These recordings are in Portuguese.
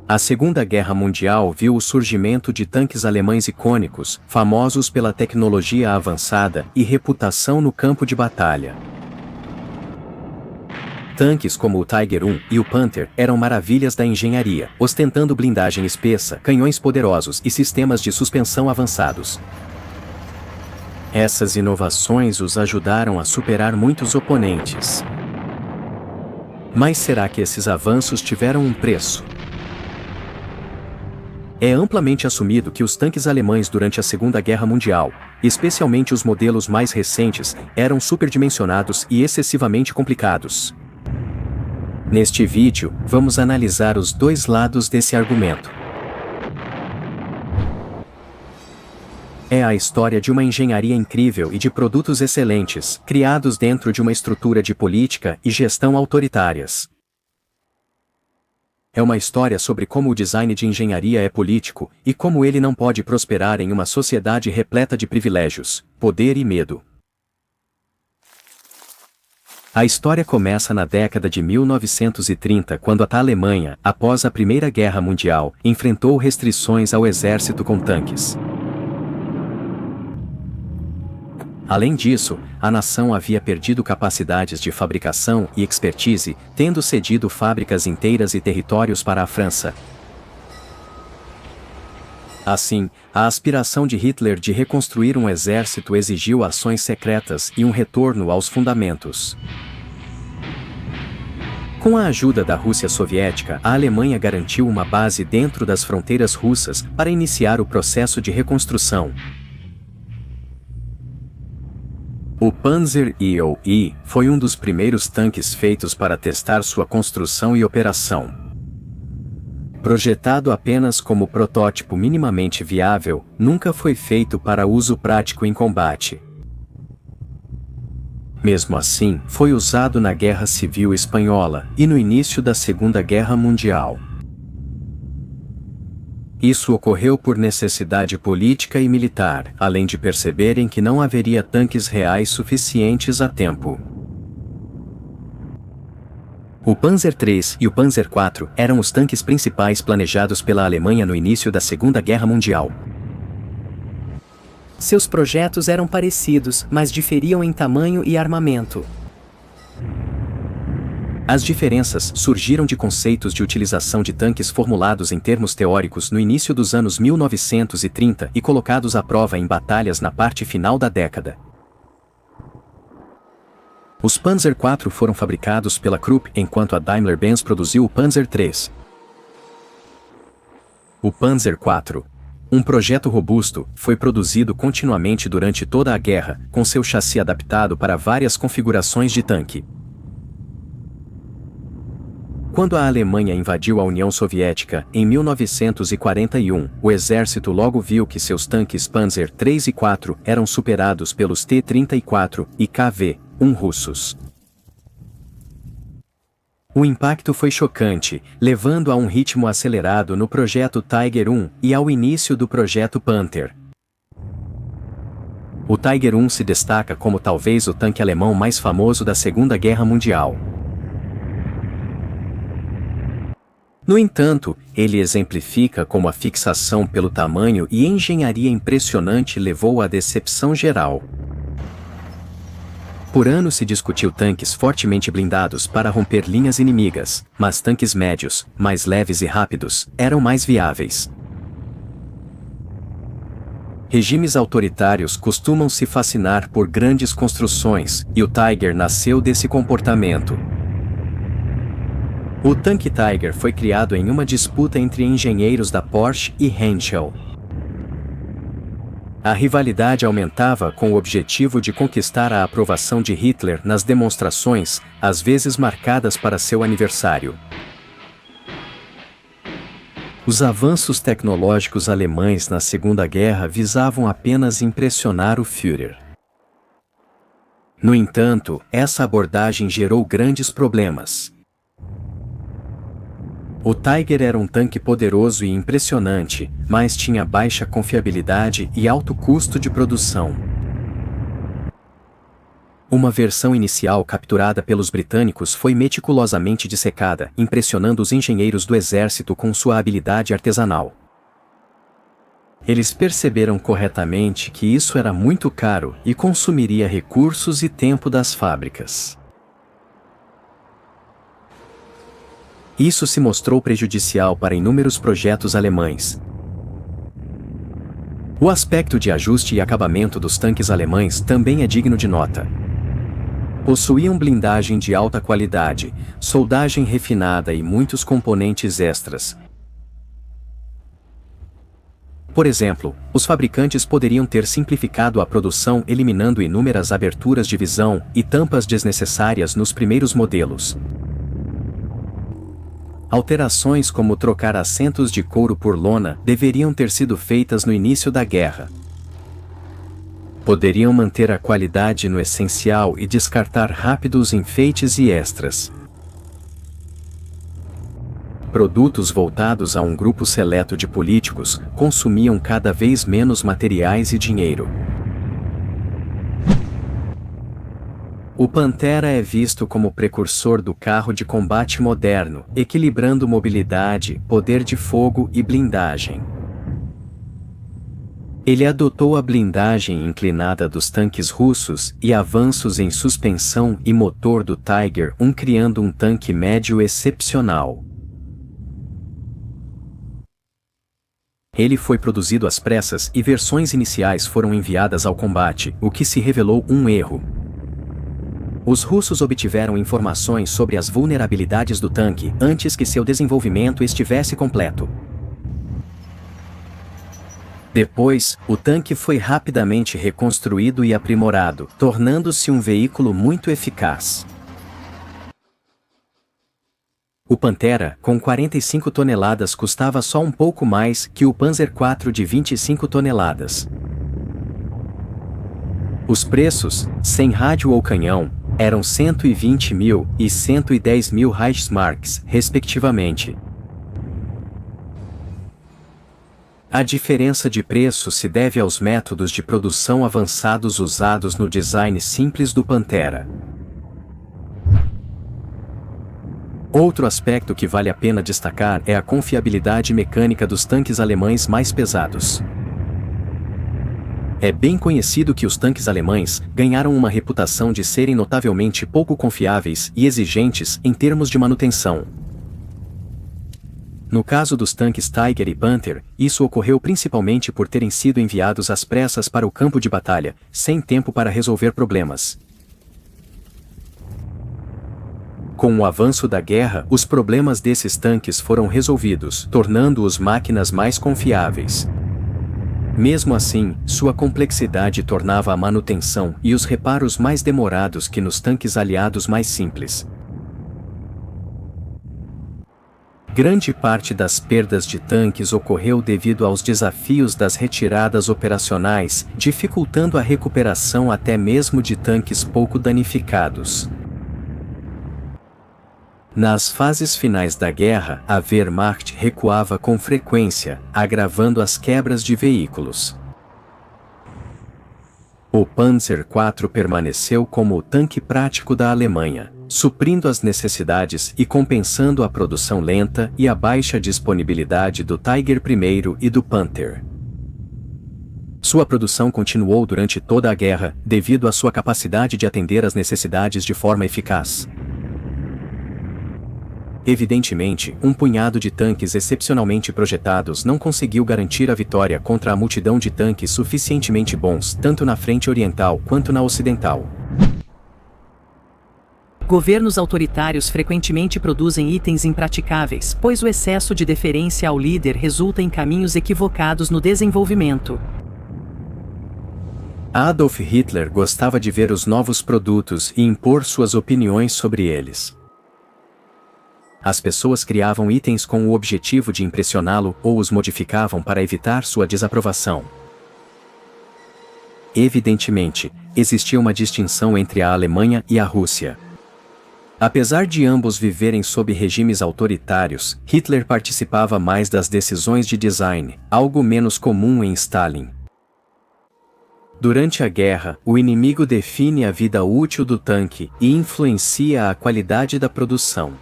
A Segunda Guerra Mundial viu o surgimento de tanques alemães icônicos, famosos pela tecnologia avançada e reputação no campo de batalha. Tanques como o Tiger I e o Panther eram maravilhas da engenharia, ostentando blindagem espessa, canhões poderosos e sistemas de suspensão avançados. Essas inovações os ajudaram a superar muitos oponentes. Mas será que esses avanços tiveram um preço? É amplamente assumido que os tanques alemães durante a Segunda Guerra Mundial, especialmente os modelos mais recentes, eram superdimensionados e excessivamente complicados. Neste vídeo, vamos analisar os dois lados desse argumento. É a história de uma engenharia incrível e de produtos excelentes, criados dentro de uma estrutura de política e gestão autoritárias. É uma história sobre como o design de engenharia é político e como ele não pode prosperar em uma sociedade repleta de privilégios, poder e medo. A história começa na década de 1930, quando a Alemanha, após a Primeira Guerra Mundial, enfrentou restrições ao exército com tanques. Além disso, a nação havia perdido capacidades de fabricação e expertise, tendo cedido fábricas inteiras e territórios para a França. Assim, a aspiração de Hitler de reconstruir um exército exigiu ações secretas e um retorno aos fundamentos. Com a ajuda da Rússia soviética, a Alemanha garantiu uma base dentro das fronteiras russas para iniciar o processo de reconstrução. O Panzer I foi um dos primeiros tanques feitos para testar sua construção e operação. Projetado apenas como protótipo minimamente viável, nunca foi feito para uso prático em combate. Mesmo assim, foi usado na Guerra Civil Espanhola e no início da Segunda Guerra Mundial. Isso ocorreu por necessidade política e militar, além de perceberem que não haveria tanques reais suficientes a tempo. O Panzer III e o Panzer IV eram os tanques principais planejados pela Alemanha no início da Segunda Guerra Mundial. Seus projetos eram parecidos, mas diferiam em tamanho e armamento. As diferenças surgiram de conceitos de utilização de tanques formulados em termos teóricos no início dos anos 1930 e colocados à prova em batalhas na parte final da década. Os Panzer IV foram fabricados pela Krupp, enquanto a Daimler-Benz produziu o Panzer III. O Panzer IV, um projeto robusto, foi produzido continuamente durante toda a guerra, com seu chassi adaptado para várias configurações de tanque. Quando a Alemanha invadiu a União Soviética, em 1941, o exército logo viu que seus tanques Panzer III e IV eram superados pelos T-34 e KV-1 russos. O impacto foi chocante, levando a um ritmo acelerado no projeto Tiger I e ao início do projeto Panther. O Tiger I se destaca como talvez o tanque alemão mais famoso da Segunda Guerra Mundial. No entanto, ele exemplifica como a fixação pelo tamanho e engenharia impressionante levou à decepção geral. Por anos se discutiu tanques fortemente blindados para romper linhas inimigas, mas tanques médios, mais leves e rápidos, eram mais viáveis. Regimes autoritários costumam se fascinar por grandes construções, e o Tiger nasceu desse comportamento. O tanque Tiger foi criado em uma disputa entre engenheiros da Porsche e Henschel. A rivalidade aumentava com o objetivo de conquistar a aprovação de Hitler nas demonstrações, às vezes marcadas para seu aniversário. Os avanços tecnológicos alemães na Segunda Guerra visavam apenas impressionar o Führer. No entanto, essa abordagem gerou grandes problemas. O Tiger era um tanque poderoso e impressionante, mas tinha baixa confiabilidade e alto custo de produção. Uma versão inicial capturada pelos britânicos foi meticulosamente dissecada, impressionando os engenheiros do exército com sua habilidade artesanal. Eles perceberam corretamente que isso era muito caro e consumiria recursos e tempo das fábricas. Isso se mostrou prejudicial para inúmeros projetos alemães. O aspecto de ajuste e acabamento dos tanques alemães também é digno de nota. Possuíam blindagem de alta qualidade, soldagem refinada e muitos componentes extras. Por exemplo, os fabricantes poderiam ter simplificado a produção eliminando inúmeras aberturas de visão e tampas desnecessárias nos primeiros modelos. Alterações como trocar assentos de couro por lona deveriam ter sido feitas no início da guerra. Poderiam manter a qualidade no essencial e descartar rápido os enfeites e extras. Produtos voltados a um grupo seleto de políticos consumiam cada vez menos materiais e dinheiro. O Pantera é visto como precursor do carro de combate moderno, equilibrando mobilidade, poder de fogo e blindagem. Ele adotou a blindagem inclinada dos tanques russos e avanços em suspensão e motor do Tiger I, criando um tanque médio excepcional. Ele foi produzido às pressas e versões iniciais foram enviadas ao combate, o que se revelou um erro. Os russos obtiveram informações sobre as vulnerabilidades do tanque antes que seu desenvolvimento estivesse completo. Depois, o tanque foi rapidamente reconstruído e aprimorado, tornando-se um veículo muito eficaz. O Pantera, com 45 toneladas, custava só um pouco mais que o Panzer IV de 25 toneladas. Os preços, sem rádio ou canhão, eram 120 mil e 110 mil Reichsmarks, respectivamente. A diferença de preço se deve aos métodos de produção avançados usados no design simples do Pantera. Outro aspecto que vale a pena destacar é a confiabilidade mecânica dos tanques alemães mais pesados. É bem conhecido que os tanques alemães ganharam uma reputação de serem notavelmente pouco confiáveis e exigentes em termos de manutenção. No caso dos tanques Tiger e Panther, isso ocorreu principalmente por terem sido enviados às pressas para o campo de batalha, sem tempo para resolver problemas. Com o avanço da guerra, os problemas desses tanques foram resolvidos, tornando-os máquinas mais confiáveis. Mesmo assim, sua complexidade tornava a manutenção e os reparos mais demorados que nos tanques aliados mais simples. Grande parte das perdas de tanques ocorreu devido aos desafios das retiradas operacionais, dificultando a recuperação até mesmo de tanques pouco danificados. Nas fases finais da guerra, a Wehrmacht recuava com frequência, agravando as quebras de veículos. O Panzer IV permaneceu como o tanque prático da Alemanha, suprindo as necessidades e compensando a produção lenta e a baixa disponibilidade do Tiger I e do Panther. Sua produção continuou durante toda a guerra, devido à sua capacidade de atender às necessidades de forma eficaz. Evidentemente, um punhado de tanques excepcionalmente projetados não conseguiu garantir a vitória contra a multidão de tanques suficientemente bons, tanto na frente oriental quanto na ocidental. Governos autoritários frequentemente produzem itens impraticáveis, pois o excesso de deferência ao líder resulta em caminhos equivocados no desenvolvimento. Adolf Hitler gostava de ver os novos produtos e impor suas opiniões sobre eles. As pessoas criavam itens com o objetivo de impressioná-lo ou os modificavam para evitar sua desaprovação. Evidentemente, existia uma distinção entre a Alemanha e a Rússia. Apesar de ambos viverem sob regimes autoritários, Hitler participava mais das decisões de design, algo menos comum em Stalin. Durante a guerra, o inimigo define a vida útil do tanque e influencia a qualidade da produção.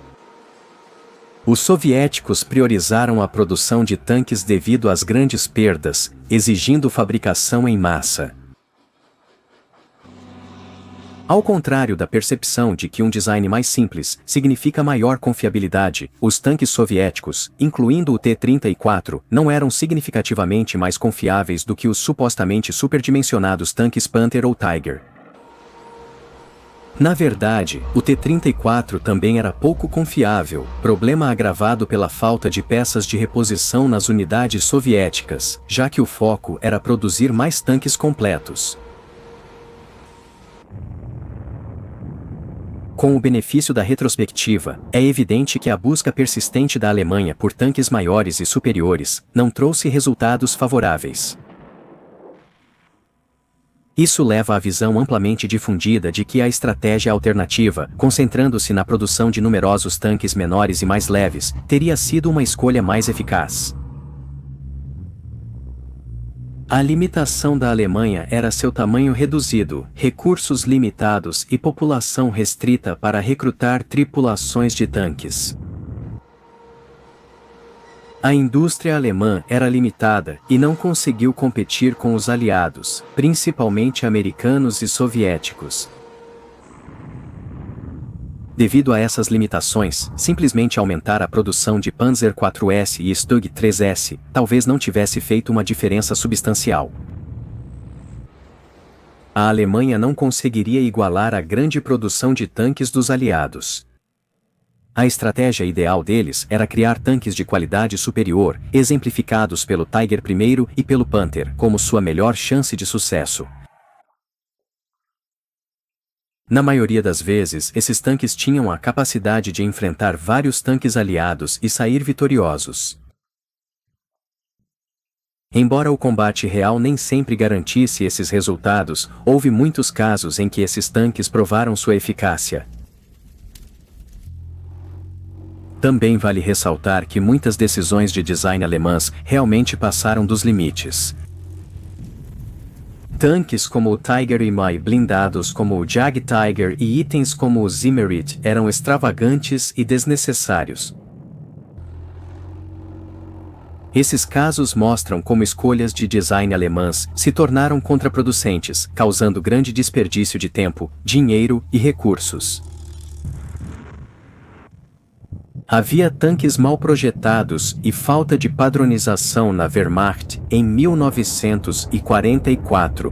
Os soviéticos priorizaram a produção de tanques devido às grandes perdas, exigindo fabricação em massa. Ao contrário da percepção de que um design mais simples significa maior confiabilidade, os tanques soviéticos, incluindo o T-34, não eram significativamente mais confiáveis do que os supostamente superdimensionados tanques Panther ou Tiger. Na verdade, o T-34 também era pouco confiável, problema agravado pela falta de peças de reposição nas unidades soviéticas, já que o foco era produzir mais tanques completos. Com o benefício da retrospectiva, é evidente que a busca persistente da Alemanha por tanques maiores e superiores não trouxe resultados favoráveis. Isso leva à visão amplamente difundida de que a estratégia alternativa, concentrando-se na produção de numerosos tanques menores e mais leves, teria sido uma escolha mais eficaz. A limitação da Alemanha era seu tamanho reduzido, recursos limitados e população restrita para recrutar tripulações de tanques. A indústria alemã era limitada e não conseguiu competir com os aliados, principalmente americanos e soviéticos. Devido a essas limitações, simplesmente aumentar a produção de Panzer IV-S e Stug 3S talvez não tivesse feito uma diferença substancial. A Alemanha não conseguiria igualar a grande produção de tanques dos aliados. A estratégia ideal deles era criar tanques de qualidade superior, exemplificados pelo Tiger I e pelo Panther, como sua melhor chance de sucesso. Na maioria das vezes, esses tanques tinham a capacidade de enfrentar vários tanques aliados e sair vitoriosos. Embora o combate real nem sempre garantisse esses resultados, houve muitos casos em que esses tanques provaram sua eficácia. Também vale ressaltar que muitas decisões de design alemãs realmente passaram dos limites. Tanques como o Tiger I, blindados como o Jag Tiger e itens como o Zimmerit eram extravagantes e desnecessários. Esses casos mostram como escolhas de design alemãs se tornaram contraproducentes, causando grande desperdício de tempo, dinheiro e recursos. Havia tanques mal projetados e falta de padronização na Wehrmacht em 1944.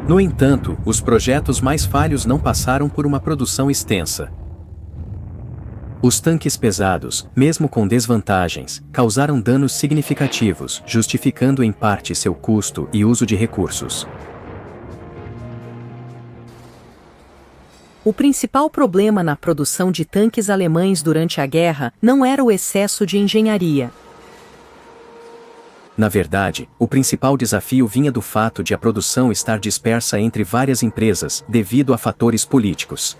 No entanto, os projetos mais falhos não passaram por uma produção extensa. Os tanques pesados, mesmo com desvantagens, causaram danos significativos, justificando em parte seu custo e uso de recursos. O principal problema na produção de tanques alemães durante a guerra não era o excesso de engenharia. Na verdade, o principal desafio vinha do fato de a produção estar dispersa entre várias empresas, devido a fatores políticos.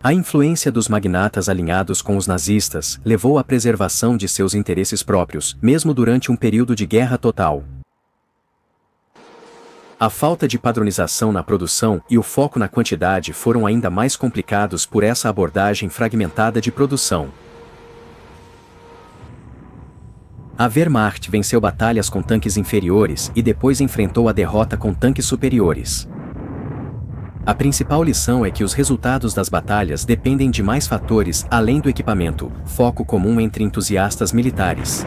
A influência dos magnatas alinhados com os nazistas levou à preservação de seus interesses próprios, mesmo durante um período de guerra total. A falta de padronização na produção e o foco na quantidade foram ainda mais complicados por essa abordagem fragmentada de produção. A Wehrmacht venceu batalhas com tanques inferiores e depois enfrentou a derrota com tanques superiores. A principal lição é que os resultados das batalhas dependem de mais fatores além do equipamento, foco comum entre entusiastas militares.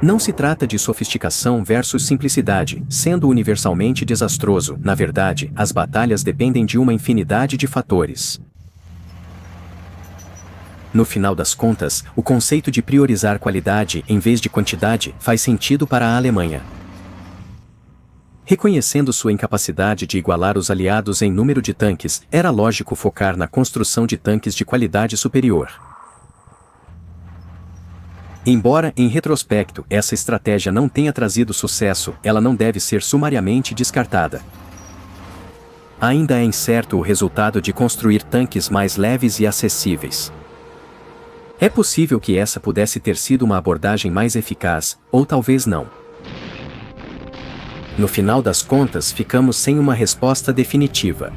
Não se trata de sofisticação versus simplicidade, sendo universalmente desastroso. Na verdade, as batalhas dependem de uma infinidade de fatores. No final das contas, o conceito de priorizar qualidade em vez de quantidade faz sentido para a Alemanha. Reconhecendo sua incapacidade de igualar os aliados em número de tanques, era lógico focar na construção de tanques de qualidade superior. Embora, em retrospecto, essa estratégia não tenha trazido sucesso, ela não deve ser sumariamente descartada. Ainda é incerto o resultado de construir tanques mais leves e acessíveis. É possível que essa pudesse ter sido uma abordagem mais eficaz, ou talvez não. No final das contas, ficamos sem uma resposta definitiva.